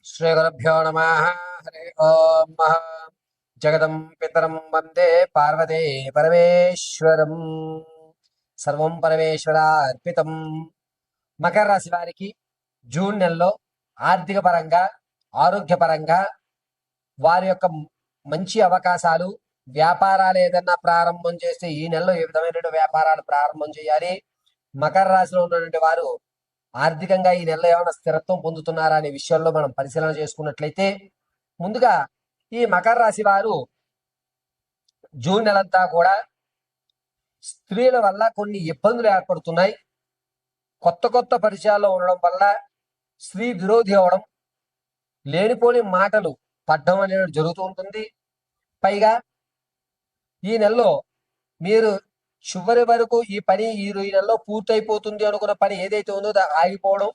श्रीगुरुभ्यो नमः। हरि ओम। जगदं पितरं वंदे पार्वती परमेश्वरं। సర్వం పరమేశ్వరార్పితం. మకర రాశి వారికి జూన్ నెలలో ఆర్థిక పరంగా, ఆరోగ్యపరంగా వారి యొక్క మంచి అవకాశాలు, వ్యాపారాలు ఏదన్నా ప్రారంభం చేస్తే ఈ నెలలో ఏ విధమైన వ్యాపారాలు ప్రారంభం చేయాలి, మకర రాశిలో ఉన్నటువంటి వారు ఆర్థికంగా ఈ నెలలో ఏమైనా స్థిరత్వం పొందుతున్నారా అనే విషయంలో మనం పరిశీలన చేసుకున్నట్లయితే, ముందుగా ఈ మకర రాశి వారు జూన్ నెలంతా కూడా స్త్రీల వల్ల కొన్ని ఇబ్బందులు ఏర్పడుతున్నాయి. కొత్త కొత్త పరిచయాల్లో ఉండడం వల్ల స్త్రీ విరోధి అవడం, లేనిపోని మాటలు పడ్డం అనేది జరుగుతూ ఉంటుంది. పైగా ఈ నెలలో మీరు చివరి వరకు ఈ పని ఈ నెలలో పూర్తయిపోతుంది అనుకున్న పని ఏదైతే ఉందో ఆగిపోవడం,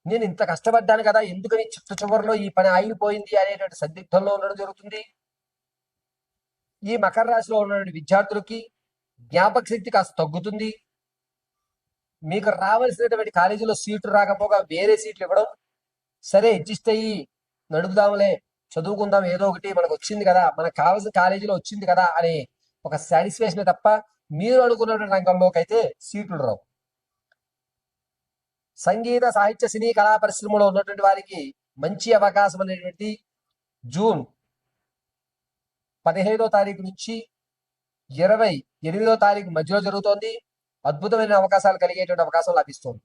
నేను ఇంత కష్టపడ్డాను కదా ఎందుకని చివరిలో ఈ పని ఆగిపోయింది అనేటువంటి సందిగ్ధంలో ఉండడం జరుగుతుంది. ఈ మకర రాశిలో ఉన్నటువంటి విద్యార్థులకి జ్ఞాపక శక్తి కాస్త తగ్గుతుంది. మీకు రావాల్సినటువంటి కాలేజీలో సీట్లు రాకపోగా వేరే సీట్లు ఇవ్వడం, సరే అడ్జస్ట్ అయ్యి నడుపుదాంలే, చదువుకుందాం, ఏదో ఒకటి మనకు వచ్చింది కదా, మనకు కావాల్సిన కాలేజీలో వచ్చింది కదా అనే ఒక సాటిస్ఫాక్షన్ తప్ప మీరు అనుకున్నటువంటి రంగంలోకి అయితే సీట్లు రావు. సంగీత, సాహిత్య, సినీ, కళా పరిశ్రమలో ఉన్నటువంటి వారికి మంచి అవకాశం అనేటువంటి జూన్ 15వ తారీఖు నుంచి 28వ తారీఖు మధ్యలో జరుగుతోంది. అద్భుతమైన అవకాశాలు కలిగేటువంటి అవకాశం లభిస్తుంది.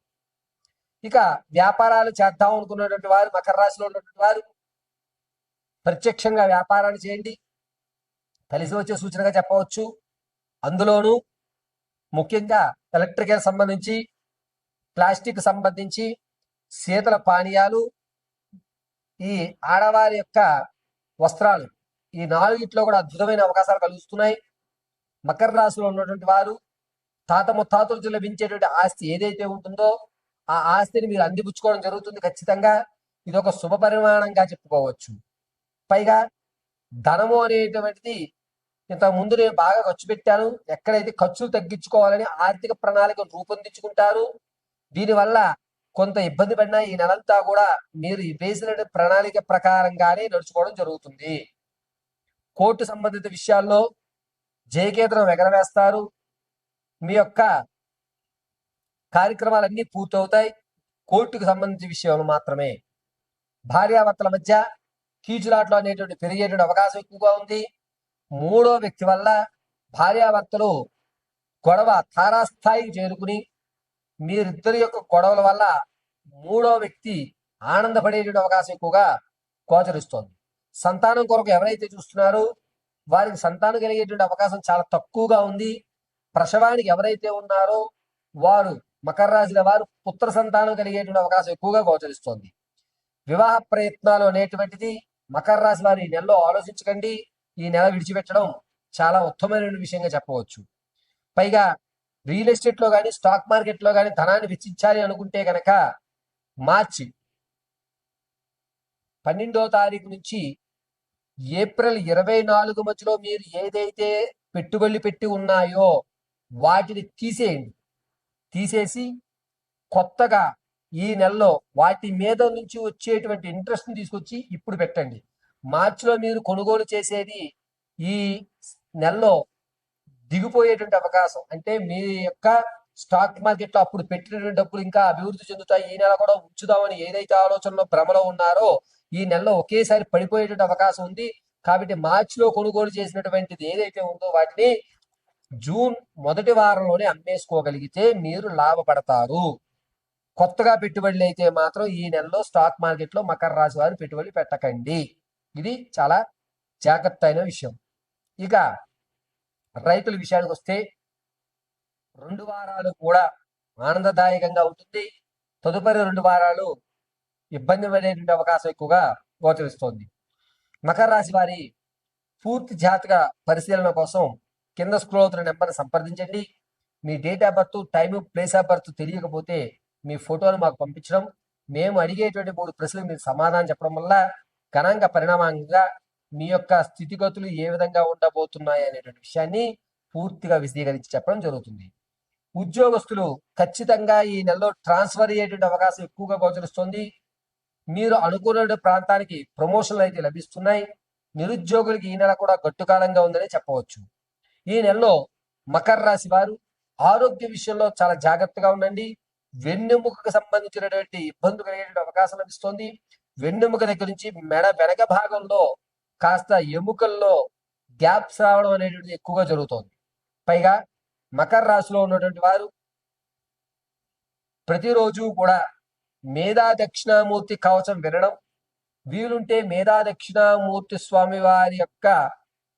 ఇక వ్యాపారాలు చేద్దాం అనుకున్నటువంటి వారు, మకర రాశిలో ఉన్నటువంటి వారు ప్రత్యక్షంగా వ్యాపారాలు చేయండి, కలిసి వచ్చే సూచనగా చెప్పవచ్చు. అందులోనూ ముఖ్యంగా ఎలక్ట్రికల్ సంబంధించి, ప్లాస్టిక్ సంబంధించి, శీతల పానీయాలు, ఈ ఆడవారి యొక్క వస్త్రాలు, ఈ నాలుగిట్లో కూడా అద్భుతమైన అవకాశాలు కలుగుతున్నాయి. మకర రాశిలో ఉన్నటువంటి వారు తాత ముత్తాతలు లభించేటువంటి ఆస్తి ఏదైతే ఉంటుందో ఆ ఆస్తిని మీరు అందిపుచ్చుకోవడం జరుగుతుంది. ఖచ్చితంగా ఇది ఒక శుభ పరిమాణంగా చెప్పుకోవచ్చు. పైగా ధనము అనేటువంటిది ఇంతకు ముందు నేను బాగా ఖర్చు పెట్టాను, ఎక్కడైతే ఖర్చులు తగ్గించుకోవాలని ఆర్థిక ప్రణాళిక రూపొందించుకుంటారు. దీనివల్ల కొంత ఇబ్బంది పడినా ఈ నెలంతా కూడా మీరు వేసిన ప్రణాళిక ప్రకారంగానే నడుచుకోవడం జరుగుతుంది. కోర్టు సంబంధిత విషయాల్లో జయకేతనం ఎగరవేస్తారు. మీ యొక్క కార్యక్రమాలన్నీ పూర్తవుతాయి. కోర్టుకు సంబంధించిన విషయాలు మాత్రమే. భార్యాభర్తల మధ్య కీచులాట్లు అనేటువంటి పెరిగేటువంటి అవకాశం ఎక్కువగా ఉంది. మూడో వ్యక్తి వల్ల భార్యాభర్తలు గొడవ తారాస్థాయికి చేరుకుని మీరిద్దరి యొక్క గొడవల వల్ల మూడో వ్యక్తి ఆనందపడేటువంటి అవకాశం ఎక్కువగా గోచరిస్తోంది. సంతానం కొరకు ఎవరైతే చూస్తున్నారో వారికి సంతానం కలిగేటువంటి అవకాశం చాలా తక్కువగా ఉంది. ప్రసవానికి ఎవరైతే ఉన్నారో వారు మకర రాశిలో వారు పుత్ర సంతానం కలిగేటువంటి అవకాశం ఎక్కువగా గోచరిస్తోంది. వివాహ ప్రయత్నాలు అనేటువంటిది మకర రాశి వారు ఈ నెలలో ఆలోచించకండి. ఈ నెల విడిచిపెట్టడం చాలా ఉత్తమమైన విషయంగా చెప్పవచ్చు. పైగా రియల్ ఎస్టేట్ లో కానీ, స్టాక్ మార్కెట్ లో కానీ ధనాన్ని వెచ్చించాలి అనుకుంటే కనుక మార్చి 12వ తారీఖు నుంచి ఏప్రిల్ 24 మధ్యలో మీరు ఏదైతే పెట్టుబడులు పెట్టి ఉన్నాయో వాటిని తీసేసి కొత్తగా ఈ నెలలో వాటి మీద నుంచి వచ్చేటువంటి ఇంట్రెస్ట్ ని తీసుకొచ్చి ఇప్పుడు పెట్టండి. మార్చిలో మీరు కొనుగోలు చేసేది ఈ నెలలో దిగిపోయేటువంటి అవకాశం, అంటే మీ యొక్క స్టాక్ మార్కెట్ లో అప్పుడు పెట్టినటువంటి డబ్బులు ఇంకా అభివృద్ధి చెందుతాయి, ఈ నెల కూడా ఉంచుదామని ఏదైతే ఆలోచనలో భ్రమలో ఉన్నారో ఈ నెలలో ఒకేసారి పడిపోయేటువంటి అవకాశం ఉంది. కాబట్టి మార్చిలో కొనుగోలు చేసినటువంటిది ఏదైతే ఉందో వాటిని జూన్ మొదటి వారంలోనే అమ్మేసుకోగలిగితే మీరు లాభపడతారు. కొత్తగా పెట్టుబడులు అయితే మాత్రం ఈ నెలలో స్టాక్ మార్కెట్ లో మకర రాశి వారు పెట్టుబడులు పెట్టకండి. ఇది చాలా జాగ్రత్త అయిన విషయం. ఇక రైతుల విషయానికి వస్తే 2 వారాలు కూడా ఆనందదాయకంగా ఉంటుంది. తదుపరి 2 వారాలు ఇబ్బంది పడేటువంటి అవకాశం ఎక్కువగా గోచరిస్తోంది. మకర రాశి వారి పూర్తి జాతక పరిశీలన కోసం కింద స్క్రోల్ అవుతున్న నెంబర్ని సంప్రదించండి. మీ date of birth, time, place of birth తెలియకపోతే మీ ఫోటోలు మాకు పంపించడం, మేము అడిగేటువంటి 3 ప్రశ్నలకు మీరు సమాధానం చెప్పడం వల్ల గణాంక పరిణామంగా మీ యొక్క స్థితిగతులు ఏ విధంగా ఉండబోతున్నాయి అనేటువంటి విషయాన్ని పూర్తిగా విశదీకరించి చెప్పడం జరుగుతుంది. ఉద్యోగస్తులు ఖచ్చితంగా ఈ నెలలో ట్రాన్స్ఫర్ అయ్యేటువంటి అవకాశం ఎక్కువగా గోచరిస్తుంది. మీరు అనుకున్న ప్రాంతానికి ప్రమోషన్లు అయితే లభిస్తున్నాయి. నిరుద్యోగులకి ఈ నెల కూడా గట్టుకాలంగా ఉందని చెప్పవచ్చు. ఈ నెలలో మకర రాశి వారు ఆరోగ్య విషయంలో చాలా జాగ్రత్తగా ఉండండి. వెన్నెముకకు సంబంధించినటువంటి ఇబ్బందులు కలిగేటువంటి అవకాశం లభిస్తుంది. వెన్నెముక దగ్గర నుంచి మెడ వెనక భాగంలో కాస్త ఎముకల్లో గ్యాప్స్ రావడం అనేటువంటిది ఎక్కువగా జరుగుతోంది. పైగా మకర రాశిలో ఉన్నటువంటి వారు ప్రతిరోజు కూడా మేధా దక్షిణామూర్తి కవచం వినడం, వీలుంటే మేధా దక్షిణామూర్తి స్వామి వారి యొక్క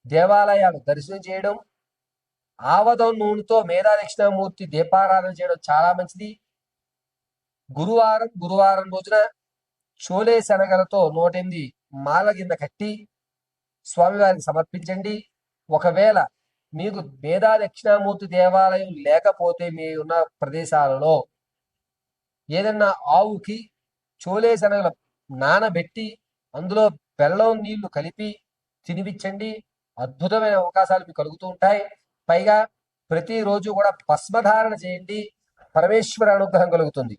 దేవాలయాలు దర్శనం చేయడం, ఆవదం నూనెతో మేధా దక్షిణామూర్తి దీపారాధన చేయడం చాలా మంచిది. గురువారం రోజున చోలే శనగలతో 108 మాల కింద కట్టి స్వామివారికి సమర్పించండి. ఒకవేళ మీకు మేధా దక్షిణామూర్తి దేవాలయం లేకపోతే మీ ఉన్న ప్రదేశాలలో ఏదన్నా ఆవుకి చోలే శనగలు నానబెట్టి అందులో బెల్లం నీళ్లు కలిపి తినిపించండి. అద్భుతమైన అవకాశాలు మీకు కలుగుతూ ఉంటాయి. పైగా ప్రతిరోజు కూడా భస్మధారణ చేయండి. పరమేశ్వర అనుగ్రహం కలుగుతుంది.